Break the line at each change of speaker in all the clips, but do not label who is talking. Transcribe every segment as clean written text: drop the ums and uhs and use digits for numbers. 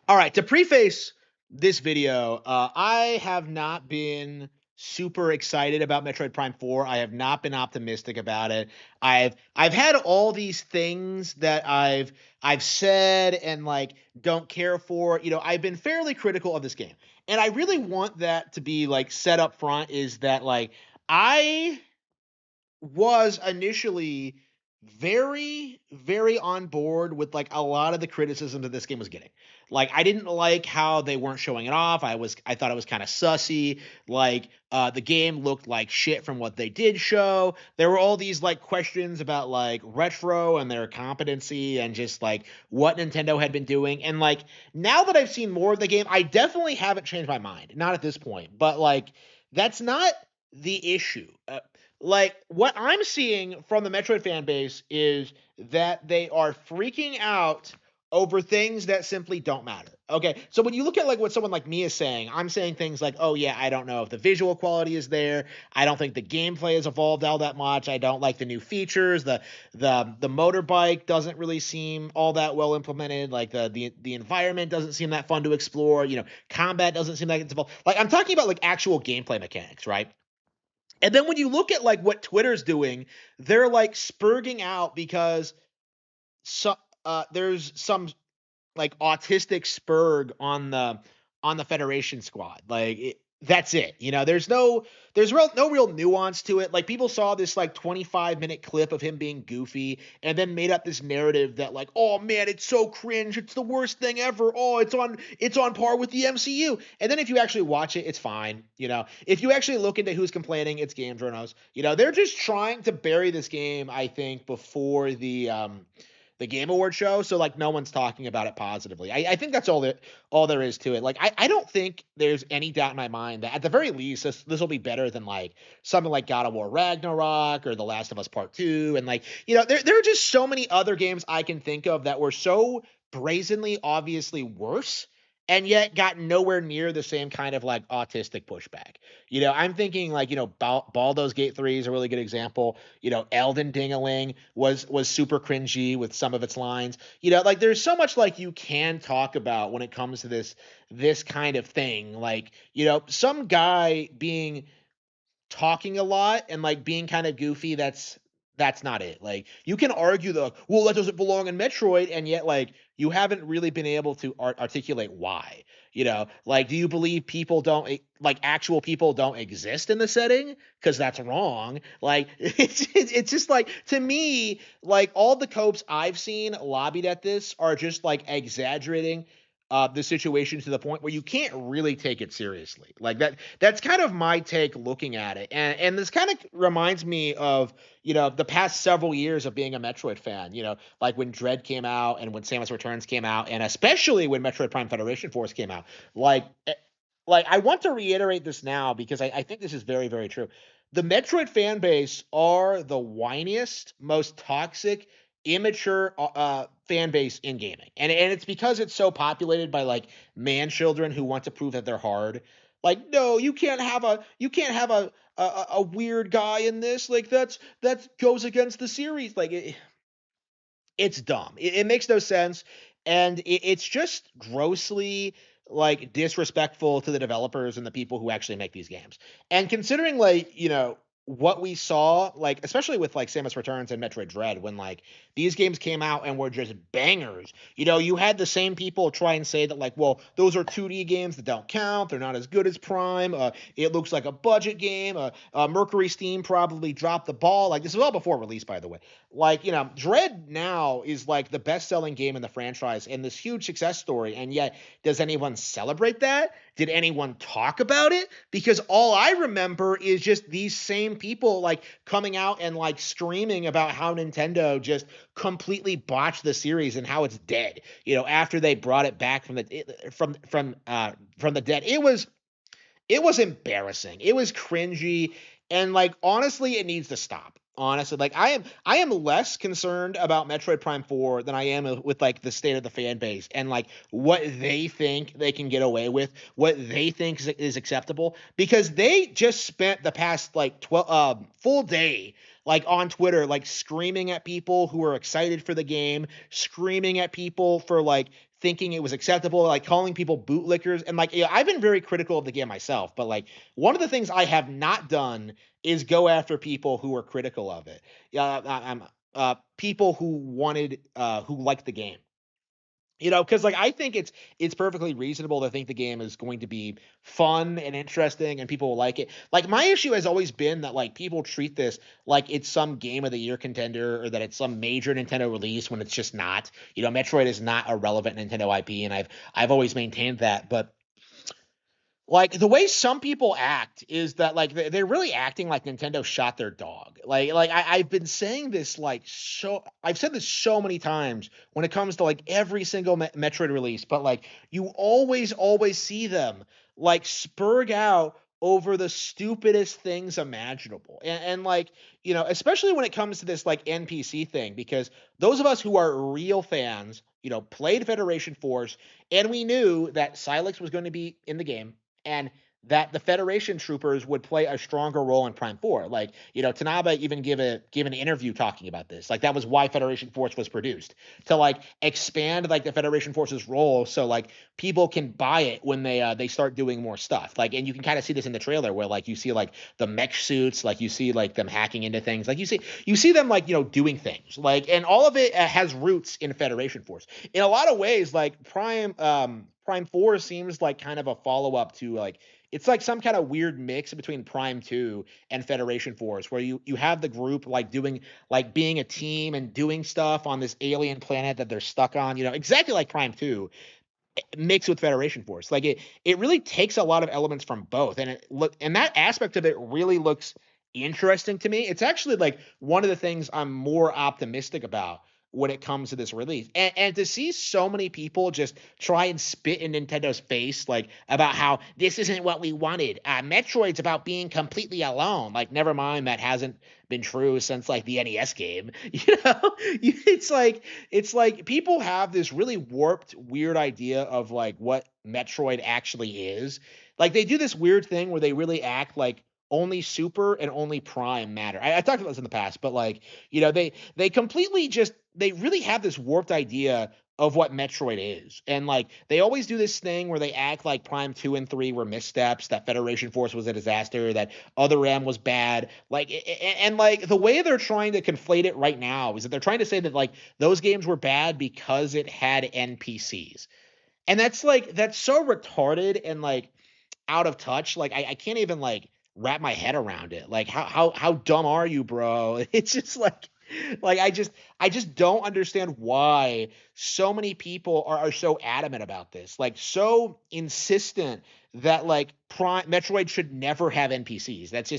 All right, to preface this video, I have not been super excited about Metroid Prime 4. I have not been optimistic about it. I've had all these things that I've said and like don't care for. I've been fairly critical of this game. And I really want that to be like set up front is that like I was initially very, very on board with like a lot of the criticism that this game was getting. Like I didn't like how they weren't showing it off. I thought it was kind of sussy. Like the game looked like shit from what they did show. There were all these like questions about like retro and their competency and just like what Nintendo had been doing. And like now that I've seen more of the game, I definitely haven't changed my mind. Not at this point, but like that's not the issue. Like what I'm seeing from the Metroid fan base is that they are freaking out over things that simply don't matter. Okay, so when you look at like what someone like me is saying, I'm saying things like, "Oh yeah, I don't know if the visual quality is there. I don't think the gameplay has evolved all that much. I don't like the new features. The motorbike doesn't really seem all that well implemented. Like the environment doesn't seem that fun to explore. Combat doesn't seem like it's evolved. Like I'm talking about like actual gameplay mechanics, right? And then when you look at like what Twitter's doing, they're like spurging out because there's some like autistic spurg on the Federation squad. That's it. There's no real nuance to it. Like people saw this like 25-minute clip of him being goofy and then made up this narrative that like, oh man, it's so cringe, it's the worst thing ever. Oh, it's on par with the MCU. And then if you actually watch it, it's fine. If you actually look into who's complaining, it's game journals. They're just trying to bury this game, I think, before the Game Award show, so like no one's talking about it positively. I think that's all there is to it. Like I don't think there's any doubt in my mind that at the very least this will be better than like something like God of War Ragnarok or The Last of Us Part 2. And like, there are just so many other games I can think of that were so brazenly obviously worse and yet got nowhere near the same kind of like autistic pushback. I'm thinking like, Baldur's Gate 3 is a really good example. Elden Dingaling was super cringy with some of its lines. Like there's so much like you can talk about when it comes to this kind of thing. Like, some guy being talking a lot and like being kind of goofy, that's not it. Like you can argue well, that doesn't belong in Metroid, and yet like you haven't really been able to articulate why. Like do you believe people don't like actual people don't exist in the setting? Because that's wrong. Like it's just like to me, like all the copes I've seen lobbied at this are just like exaggerating the situation to the point where you can't really take it seriously. Like that's kind of my take looking at it. And this kind of reminds me of, the past several years of being a Metroid fan, like when Dread came out and when Samus Returns came out, and especially when Metroid Prime Federation Force came out. Like I want to reiterate this now because I think this is very, very true. The Metroid fan base are the whiniest, most toxic, immature fan base in gaming, and it's because it's so populated by like man children who want to prove that they're hard. Like, no, you can't have a weird guy in this. Like that goes against the series. Like it's dumb. It makes no sense, and it's just grossly like disrespectful to the developers and the people who actually make these games. And considering like what we saw, like especially with like Samus Returns and Metroid Dread, when like these games came out and were just bangers. You had the same people try and say that like, well, those are 2D games that don't count. They're not as good as Prime. It looks like a budget game. Mercury Steam probably dropped the ball. Like this was all before release, by the way. Like, Dread now is like the best-selling game in the franchise and this huge success story. And yet, does anyone celebrate that? Did anyone talk about it? Because all I remember is just these same people like coming out and like screaming about how Nintendo just completely botched the series and how it's dead. After they brought it back from the dead. It was embarrassing. It was cringy, and like honestly, it needs to stop. Honestly, like I am less concerned about Metroid Prime 4 than I am with like the state of the fan base and like what they think they can get away with, what they think is acceptable, because they just spent the past like 12 full day like on Twitter like screaming at people who are excited for the game, screaming at people for like thinking it was acceptable, like calling people bootlickers. And like, I've been very critical of the game myself, but like one of the things I have not done is go after people who are critical of it. Yeah, I'm people who who liked the game. Because like I think it's perfectly reasonable to think the game is going to be fun and interesting and people will like it. Like my issue has always been that like people treat this like it's some game of the year contender or that it's some major Nintendo release when it's just not. Metroid is not a relevant Nintendo IP, and I've always maintained that. But like the way some people act is that like they're really acting like Nintendo shot their dog. I've been saying this I've said this so many times when it comes to like every single Metroid release, but like you always see them like spurg out over the stupidest things imaginable. And like, especially when it comes to this like NPC thing, because those of us who are real fans, played Federation Force, and we knew that Silex was going to be in the game and that the Federation troopers would play a stronger role in Prime 4. Like, Tanabe even give an interview talking about this. Like that was why Federation Force was produced, to like expand like the Federation Force's role so like people can buy it when they start doing more stuff. Like, and you can kind of see this in the trailer where like you see like the mech suits, like you see like them hacking into things. Like you see them like, doing things. Like, and all of it has roots in Federation Force. In a lot of ways, like Prime 4 seems like kind of a follow-up to like it's like some kind of weird mix between Prime 2 and Federation Force, where you have the group like doing like being a team and doing stuff on this alien planet that they're stuck on, exactly like Prime 2 mixed with Federation Force. Like it really takes a lot of elements from both, and that aspect of it really looks interesting to me. It's actually like one of the things I'm more optimistic about when it comes to this release. And to see so many people just try and spit in Nintendo's face, like about how this isn't what we wanted. Metroid's about being completely alone. Like, never mind, that hasn't been true since like the NES game. It's like people have this really warped, weird idea of like what Metroid actually is. Like they do this weird thing where they really act like only Super and only Prime matter. I talked about this in the past, but like, they completely just they really have this warped idea of what Metroid is. And like they always do this thing where they act like Prime 2 and 3 were missteps, that Federation Force was a disaster, that Other M was bad. Like and like the way they're trying to conflate it right now is that they're trying to say that like those games were bad because it had NPCs. And that's so retarded and like out of touch. Like I can't even like wrap my head around it. Like how dumb are you, bro? It's just like I just don't understand why so many people are so adamant about this. Like so insistent that like Prime Metroid should never have NPCs. That's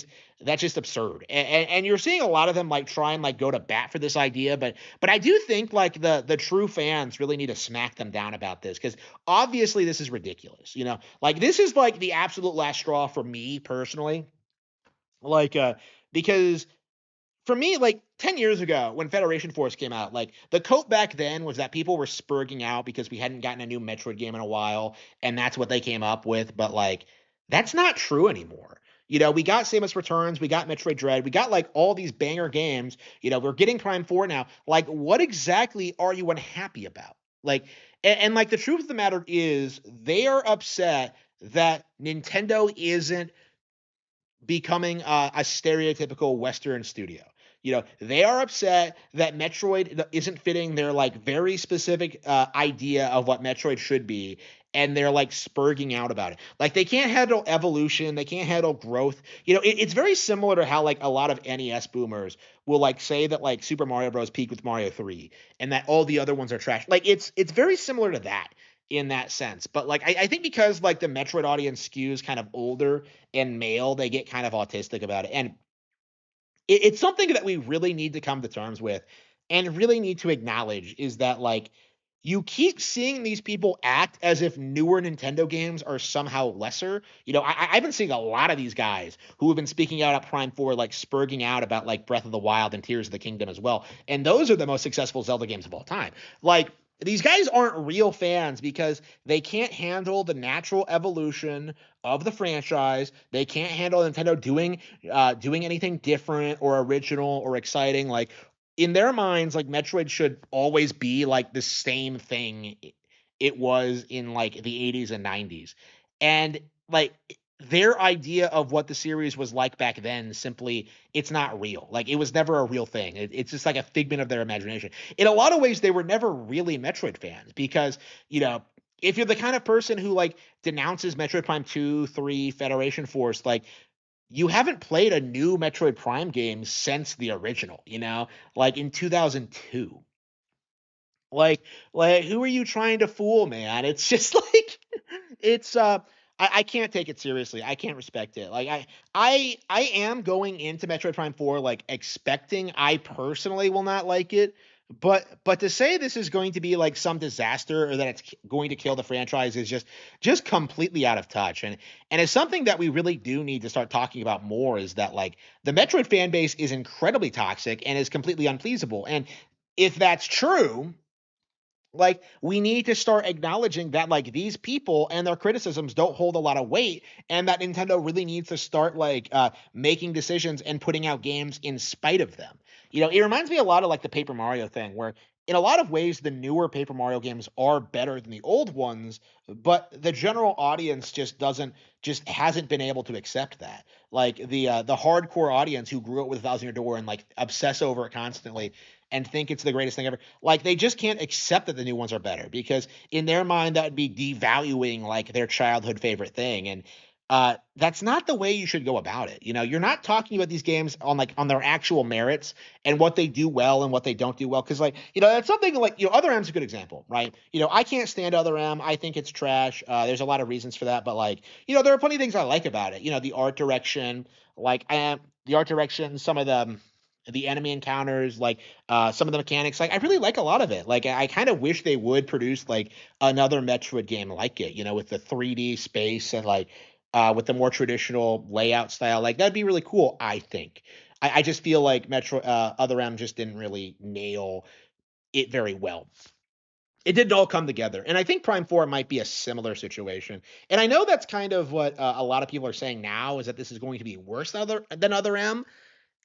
just absurd. And you're seeing a lot of them like try and like go to bat for this idea, but I do think like the true fans really need to smack them down about this, because obviously this is ridiculous. Like this is like the absolute last straw for me personally. Like because for me, like 10 years ago when Federation Force came out, like the coat back then was that people were spurging out because we hadn't gotten a new Metroid game in a while, and that's what they came up with. But like, that's not true anymore. We got Samus Returns, we got Metroid Dread, we got like all these banger games. We're getting Prime 4 now. Like, what exactly are you unhappy about? Like, and like the truth of the matter is, they are upset that Nintendo isn't becoming a stereotypical Western studio. They are upset that Metroid isn't fitting their like very specific idea of what Metroid should be, and they're like spurging out about it. Like they can't handle evolution, they can't handle growth. It's very similar to how like a lot of NES boomers will like say that like Super Mario Bros. Peaked with Mario 3, and that all the other ones are trash. Like it's very similar to that in that sense. But like I think because like the Metroid audience skews kind of older and male, they get kind of autistic about it. And it's something that we really need to come to terms with and really need to acknowledge, is that like you keep seeing these people act as if newer Nintendo games are somehow lesser. I've been seeing a lot of these guys who have been speaking out at Prime 4, like spurging out about like Breath of the Wild and Tears of the Kingdom as well. And those are the most successful Zelda games of all time. Like, these guys aren't real fans because they can't handle the natural evolution of the franchise. They can't handle Nintendo doing anything different or original or exciting. Like in their minds, like Metroid should always be like the same thing it was in like the 80s and 90s. And like their idea of what the series was like back then simply it's not real. Like it was never a real thing. It's just like a figment of their imagination. In a lot of ways, they were never really Metroid fans because, you know, if you're the kind of person who like denounces Metroid Prime 2, 3, Federation Force, like you haven't played a new Metroid Prime game since the original, you know, like in 2002. Like, who are you trying to fool, man? It's just like, it's I can't take it seriously. I can't respect it. Like I am going into Metroid Prime 4 like expecting I personally will not like it. But to say this is going to be like some disaster or that it's going to kill the franchise is just completely out of touch. And it's something that we really do need to start talking about more is that like the Metroid fan base is incredibly toxic and is completely unpleasable. And if that's true, like we need to start acknowledging that like these people and their criticisms don't hold a lot of weight and that Nintendo really needs to start like making decisions and putting out games in spite of them. You know, it reminds me a lot of like the Paper Mario thing where in a lot of ways the newer Paper Mario games are better than the old ones, but the general audience just hasn't been able to accept that. Like the hardcore audience who grew up with Thousand Year Door and like obsess over it constantly and think it's the greatest thing ever. Like they just can't accept that the new ones are better because in their mind that would be devaluing like their childhood favorite thing. And that's not the way you should go about it. You know, you're not talking about these games on like on their actual merits and what they do well and what they don't do well. Cause like, you know, that's something like, you know, Other M's a good example, right? You know, I can't stand Other M. I think it's trash. There's a lot of reasons for that, but like, you know, there are plenty of things I like about it. You know, the art direction, like the art direction, some of the enemy encounters, like some of the mechanics. Like I really like a lot of it. Like I kind of wish they would produce like another Metroid game like it, you know, with the 3D space and like with the more traditional layout style. Like that'd be really cool, I think. I just feel like Metro Other M just didn't really nail it very well. It didn't all come together. And I think Prime 4 might be a similar situation. And I know that's kind of what a lot of people are saying now is that this is going to be worse than Other M.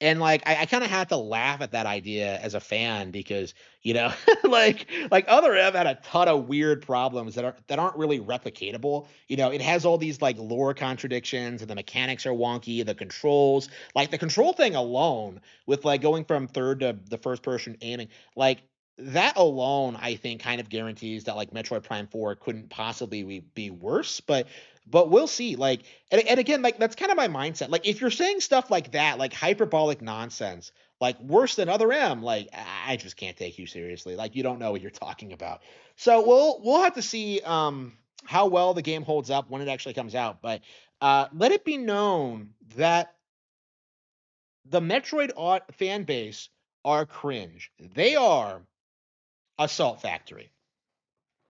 And like I kind of had to laugh at that idea as a fan because you know like Other M had a ton of weird problems that aren't really replicatable. You know, it has all these like lore contradictions and the mechanics are wonky, the controls, like the control thing alone with like going from third to the first person aiming, like that alone I think kind of guarantees that like Metroid Prime 4 couldn't possibly be worse, but we'll see. Like, and again, like that's kind of my mindset. Like, if you're saying stuff like that, like hyperbolic nonsense, like worse than Other M, like I just can't take you seriously. Like, you don't know what you're talking about. So we'll have to see how well the game holds up when it actually comes out. But let it be known that the Metroid fan base are cringe. They are Assault Factory.